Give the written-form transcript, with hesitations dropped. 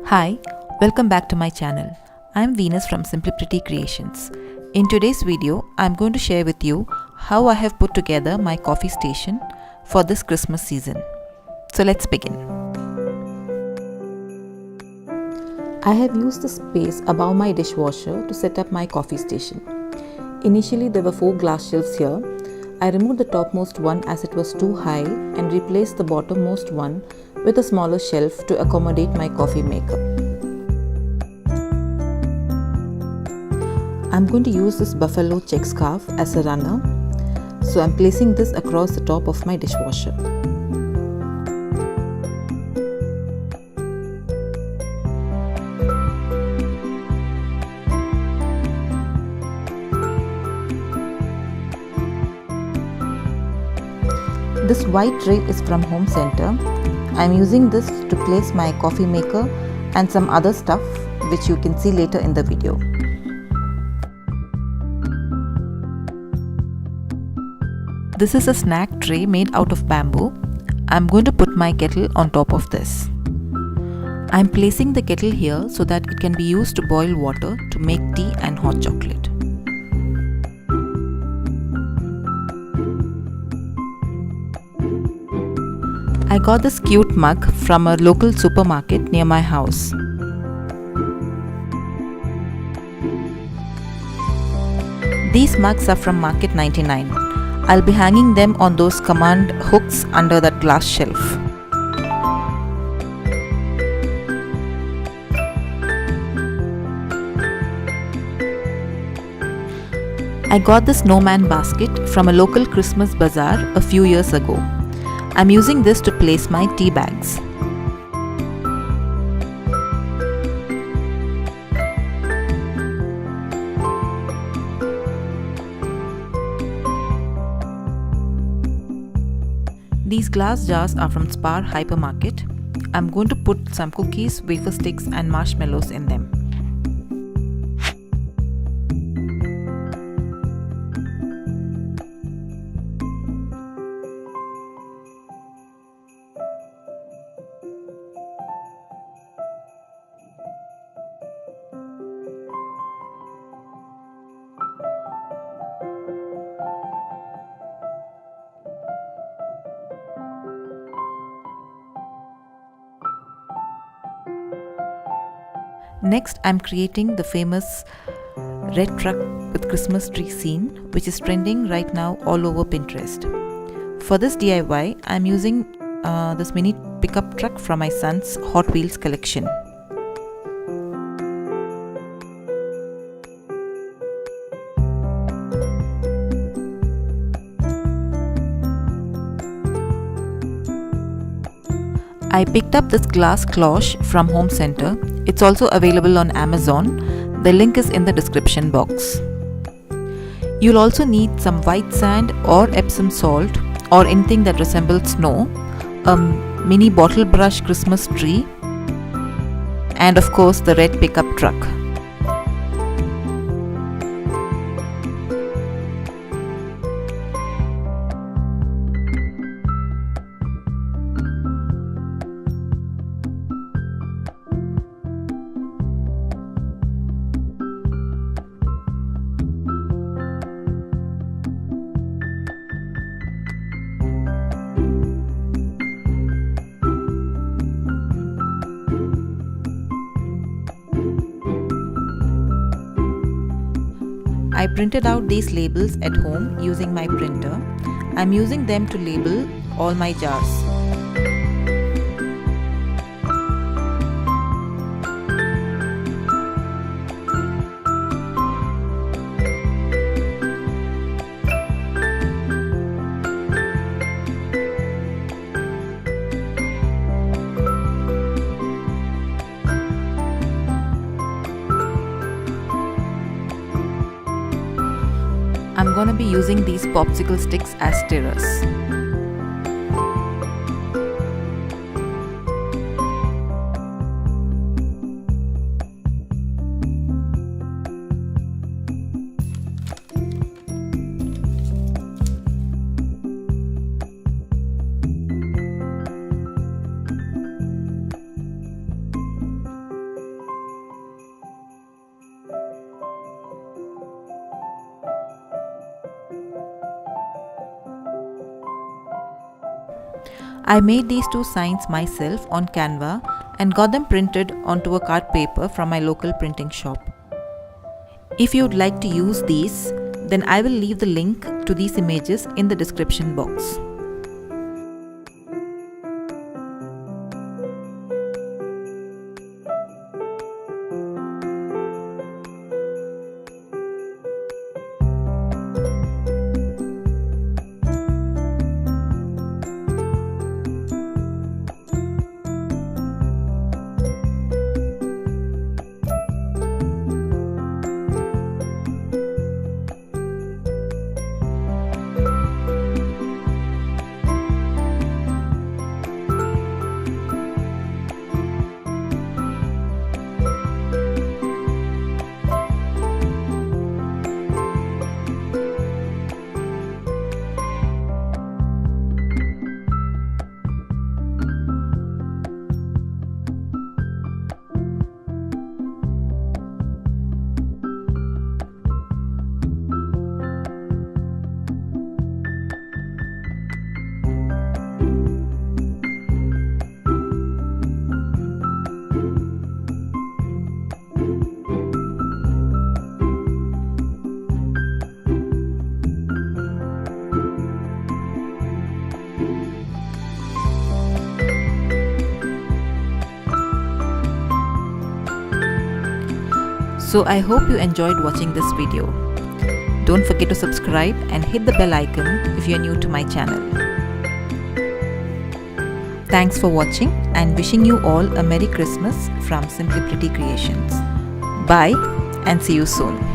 Hi, welcome back to my channel. I'm Venus from SimplyPretty Creations. In today's video, I'm going to share with you how I have put together my coffee station for this Christmas season. So let's begin. I have used the space above my dishwasher to set up my coffee station. Initially, there were 4 glass shelves here. I removed the topmost one as it was too high and replaced the bottommost one with a smaller shelf to accommodate my coffee maker. I'm going to use this buffalo check scarf as a runner, so I'm placing this across the top of my dishwasher. This white tray is from Home Center. I'm using this to place my coffee maker and some other stuff which you can see later in the video. This is a snack tray made out of bamboo. I'm going to put my kettle on top of this. I'm placing the kettle here so that it can be used to boil water to make tea and hot chocolate. I got this cute mug from a local supermarket near my house. These mugs are from Market 99. I'll be hanging them on those command hooks under that glass shelf. I got this snowman basket from a local Christmas bazaar a few years ago. I'm using this to place my tea bags. These glass jars are from Spar Hypermarket. I'm going to put some cookies, wafer sticks and marshmallows in them. Next, I'm creating the famous red truck with Christmas tree scene, which is trending right now all over Pinterest. For this DIY, I'm using this mini pickup truck from my son's Hot Wheels collection. I picked up this glass cloche from Home Center. It's also available on Amazon. The link is in the description box. You'll also need some white sand or epsom salt or anything that resembles snow, a mini bottle brush Christmas tree, and of course the red pickup truck. I printed out these labels at home using my printer. I'm using them to label all my jars. I'm gonna be using these popsicle sticks as stirrers. I made these two signs myself on Canva and got them printed onto a card paper from my local printing shop. If you would like to use these, then I will leave the link to these images in the description box. So I hope you enjoyed watching this video. Don't forget to subscribe and hit the bell icon if you are new to my channel. Thanks for watching and wishing you all a Merry Christmas from SimplyPretty Creations. Bye and see you soon.